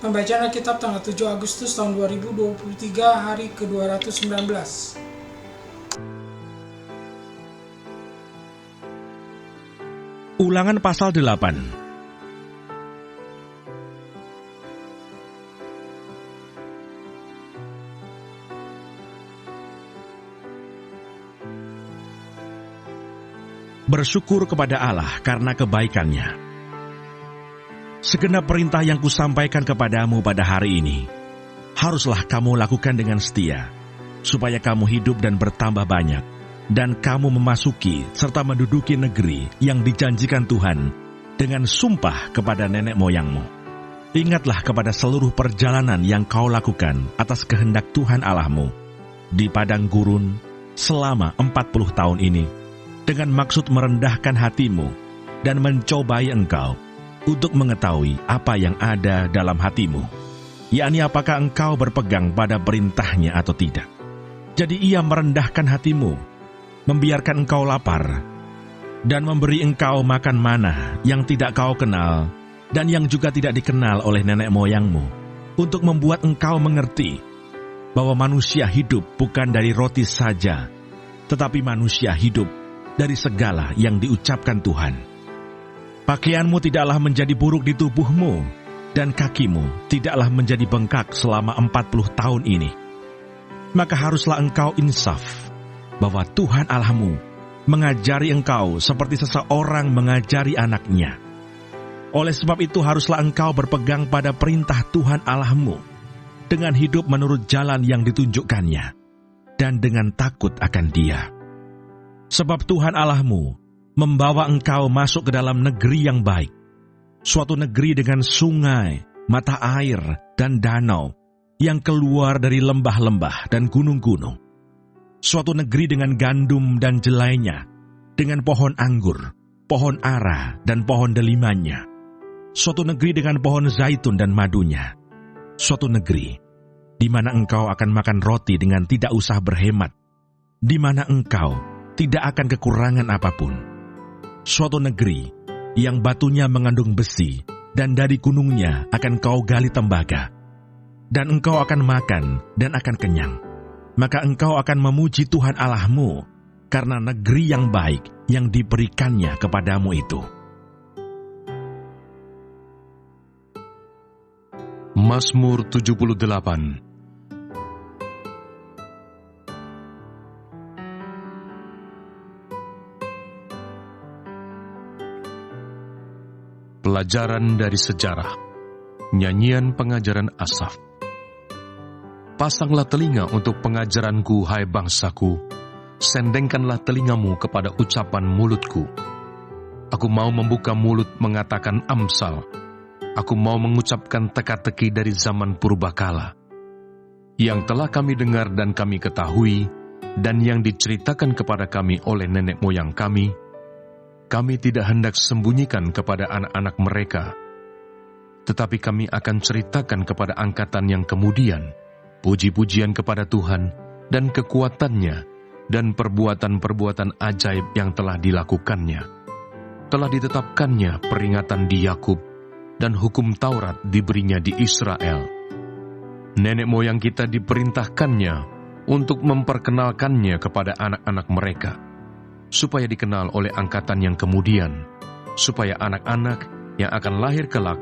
Pembacaan Alkitab tanggal 7 Agustus tahun 2023, hari ke-219. Ulangan pasal 8. Bersyukur kepada Allah karena kebaikan-Nya. Segenap perintah yang kusampaikan kepadamu pada hari ini, haruslah kamu lakukan dengan setia, supaya kamu hidup dan bertambah banyak, dan kamu memasuki serta menduduki negeri yang dijanjikan Tuhan dengan sumpah kepada nenek moyangmu. Ingatlah kepada seluruh perjalanan yang kau lakukan atas kehendak Tuhan Allahmu di padang gurun selama 40 tahun ini, dengan maksud merendahkan hatimu dan mencobai engkau untuk mengetahui apa yang ada dalam hatimu, yakni apakah engkau berpegang pada perintahnya atau tidak. Jadi ia merendahkan hatimu, membiarkan engkau lapar, dan memberi engkau makan mana yang tidak kau kenal dan yang juga tidak dikenal oleh nenek moyangmu, untuk membuat engkau mengerti bahwa manusia hidup bukan dari roti saja, tetapi manusia hidup dari segala yang diucapkan Tuhan. Pakaianmu tidaklah menjadi buruk di tubuhmu, dan kakimu tidaklah menjadi bengkak selama 40 tahun ini. Maka haruslah engkau insaf, bahwa Tuhan Allahmu mengajari engkau seperti seseorang mengajari anaknya. Oleh sebab itu haruslah engkau berpegang pada perintah Tuhan Allahmu, dengan hidup menurut jalan yang ditunjukkannya, dan dengan takut akan Dia. Sebab Tuhan Allahmu membawa engkau masuk ke dalam negeri yang baik, suatu negeri dengan sungai, mata air, dan danau, yang keluar dari lembah-lembah dan gunung-gunung. Suatu negeri dengan gandum dan jelainya, dengan pohon anggur, pohon ara, dan pohon delimanya. Suatu negeri dengan pohon zaitun dan madunya. Suatu negeri di mana engkau akan makan roti dengan tidak usah berhemat, di mana engkau tidak akan kekurangan apapun. Suatu negeri yang batunya mengandung besi, dan dari gunungnya akan kau gali tembaga. Dan engkau akan makan dan akan kenyang. Maka engkau akan memuji Tuhan Allahmu, karena negeri yang baik yang diberikannya kepadamu itu. Mazmur 78. Pelajaran dari sejarah. Nyanyian pengajaran Asaf. Pasanglah telinga untuk pengajaranku, hai bangsaku. Sendengkanlah telingamu kepada ucapan mulutku. Aku mau membuka mulut mengatakan amsal. Aku mau mengucapkan teka-teki dari zaman purbakala, yang telah kami dengar dan kami ketahui, dan yang diceritakan kepada kami oleh nenek moyang kami. Kami tidak hendak sembunyikan kepada anak-anak mereka, tetapi kami akan ceritakan kepada angkatan yang kemudian, puji-pujian kepada Tuhan dan kekuatannya, dan perbuatan-perbuatan ajaib yang telah dilakukannya. Telah ditetapkannya peringatan di Yakub, dan hukum Taurat diberinya di Israel. Nenek moyang kita diperintahkannya untuk memperkenalkannya kepada anak-anak mereka, supaya dikenal oleh angkatan yang kemudian, supaya anak-anak yang akan lahir kelak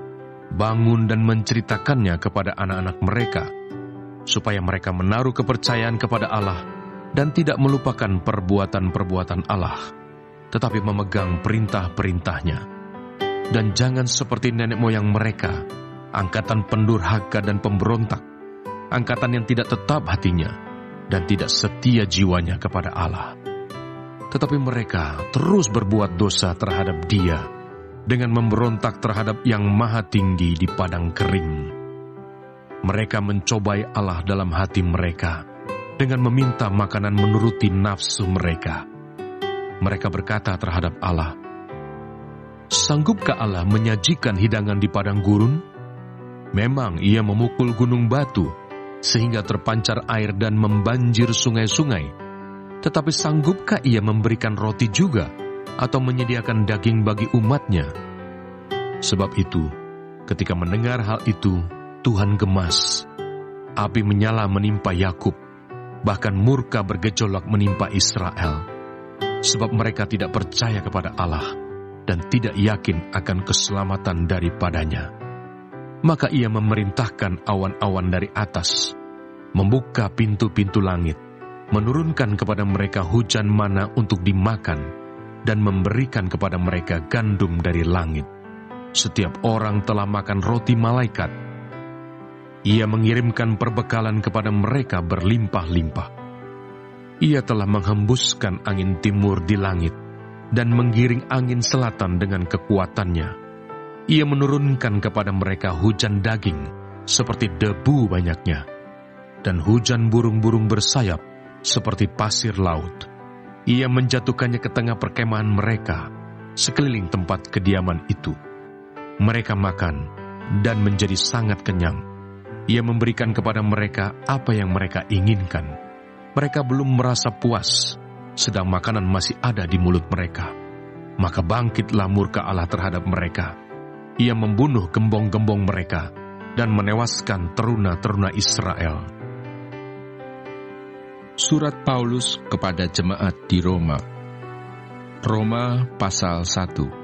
bangun dan menceritakannya kepada anak-anak mereka, supaya mereka menaruh kepercayaan kepada Allah dan tidak melupakan perbuatan-perbuatan Allah, tetapi memegang perintah-perintahnya. Dan jangan seperti nenek moyang mereka, angkatan pendurhaka dan pemberontak, angkatan yang tidak tetap hatinya dan tidak setia jiwanya kepada Allah. Tetapi mereka terus berbuat dosa terhadap Dia, dengan memberontak terhadap Yang Maha Tinggi di padang kering. Mereka mencobai Allah dalam hati mereka, dengan meminta makanan menuruti nafsu mereka. Mereka berkata terhadap Allah, "Sanggupkah Allah menyajikan hidangan di padang gurun? Memang Ia memukul gunung batu, sehingga terpancar air dan membanjir sungai-sungai. Tetapi sanggupkah Ia memberikan roti juga, atau menyediakan daging bagi umatnya?" Sebab itu, ketika mendengar hal itu, Tuhan gemas. Api menyala menimpa Yakub, bahkan murka bergejolak menimpa Israel, sebab mereka tidak percaya kepada Allah dan tidak yakin akan keselamatan daripadanya. Maka ia memerintahkan awan-awan dari atas, membuka pintu-pintu langit, menurunkan kepada mereka hujan mana untuk dimakan, dan memberikan kepada mereka gandum dari langit. Setiap orang telah makan roti malaikat. Ia mengirimkan perbekalan kepada mereka berlimpah-limpah. Ia telah menghembuskan angin timur di langit dan menggiring angin selatan dengan kekuatannya. Ia menurunkan kepada mereka hujan daging seperti debu banyaknya, dan hujan burung-burung bersayap seperti pasir laut. Ia menjatuhkannya ke tengah perkemahan mereka, sekeliling tempat kediaman itu. Mereka makan dan menjadi sangat kenyang. Ia memberikan kepada mereka apa yang mereka inginkan. Mereka belum merasa puas, sedang makanan masih ada di mulut mereka. Maka bangkitlah murka Allah terhadap mereka. Ia membunuh gembong-gembong mereka dan menewaskan teruna-teruna Israel. Surat Paulus kepada jemaat di Roma. Roma pasal 1.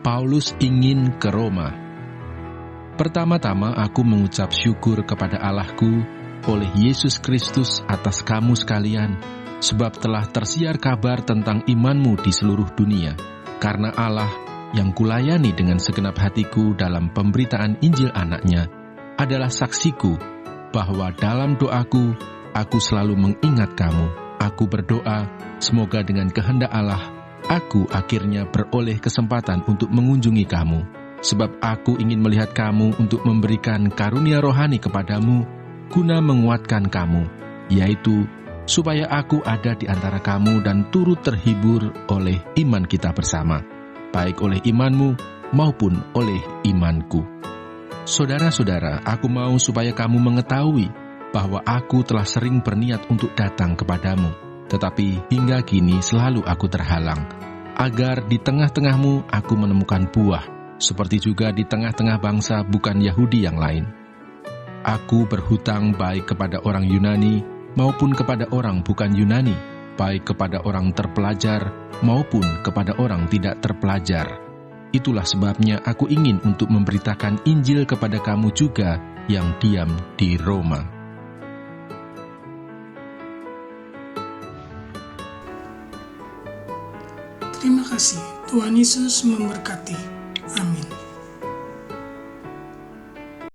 Paulus ingin ke Roma. Pertama-tama aku mengucap syukur kepada Allahku oleh Yesus Kristus atas kamu sekalian, sebab telah tersiar kabar tentang imanmu di seluruh dunia, karena Allah yang kulayani dengan segenap hatiku dalam pemberitaan Injil anaknya adalah saksiku bahwa dalam doaku aku selalu mengingat kamu. Aku berdoa semoga dengan kehendak Allah aku akhirnya beroleh kesempatan untuk mengunjungi kamu, sebab aku ingin melihat kamu untuk memberikan karunia rohani kepadamu, guna menguatkan kamu, yaitu supaya aku ada di antara kamu dan turut terhibur oleh iman kita bersama, baik oleh imanmu maupun oleh imanku. Saudara-saudara, aku mau supaya kamu mengetahui bahwa aku telah sering berniat untuk datang kepadamu, tetapi hingga kini selalu aku terhalang, agar di tengah-tengahmu aku menemukan buah, seperti juga di tengah-tengah bangsa bukan Yahudi yang lain. Aku berhutang baik kepada orang Yunani maupun kepada orang bukan Yunani, baik kepada orang terpelajar maupun kepada orang tidak terpelajar. Itulah sebabnya aku ingin untuk memberitakan Injil kepada kamu juga yang diam di Roma. Terima kasih. Tuhan Yesus memberkati. Amin.